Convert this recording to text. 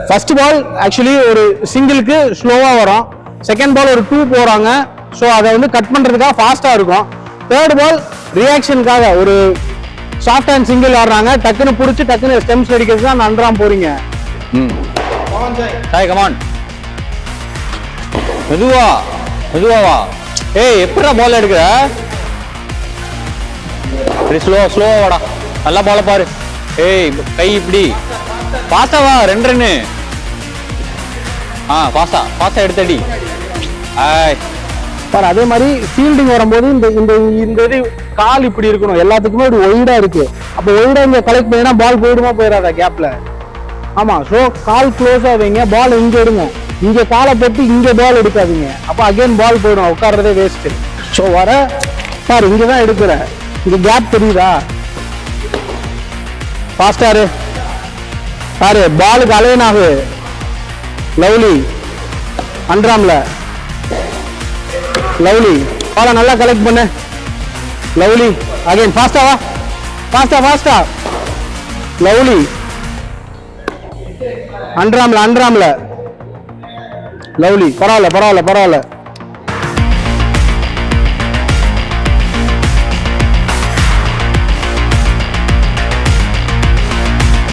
First ball actually ஒரு சிங்கிளுக்கு ஸ்லோவாக வரும், செகண்ட் பால் ஒரு 2 போகிறாங்க. ஸோ அதை வந்து கட் பண்ணுறதுக்காக ஃபாஸ்ட்டாக இருக்கும். தேர்ட் பால் ரியாக்ஷனுக்காக ஒரு சாஃப்ட் அண்ட் சிங்கிள் ஆடுறாங்க, டக்குன்னு பிடிச்சி டக்குன்னு ஸ்டெம்ஸ் அடிக்கிறது தான் நன்றாம் போறீங்க. ஹாய் கமான், மெதுவா மெதுவாவா. ஏய் எப்படா பால் எடுக்கிற? ஸ்லோவா வாடா, நல்லா பால பாரு. ஏய் கை இப்படி பாஸ்டா வா, 2 ரன்னு. பாஸ்டா எடுத்தடி. பாரு அதே மாதிரி ஃபீல்டிங் வரும்போது இந்த இந்த இந்த இது கால் இப்படி இருக்கணும், எல்லாத்துக்குமே ஒரு ஒய்டா இருக்கு. அப்போ ஒய்டா இங்க கலெக்ட் பண்ணினா பால் போயிடுமா போயிடாதா கேப்ல? ஆமா. ஸோ கால் க்ளோஸா வைங்க, பால் இங்க எடுங்க. இங்க காலை போட்டு இங்க பால் எடுக்காதீங்க, அப்போ அகைன் பால் போயிடும், உட்கார்றதே வேஸ்ட். ஸோ வர பாரு இங்கதான் எடுக்கிற, இங்க கேப் தெரியுதா? ஃபாஸ்டாரு பாரு, பாலுக்கு அலைன் ஆகு. லவ்லி அன்றாம்ல, லவ்லி பாலை நல்லா கலெக்ட் பண்ணு. லவ்லி அகைன் ஃபாஸ்டா வா, ஃபாஸ்டா. லவ்லி அன்றாம்ல லவ்லி, பரவாயில்ல.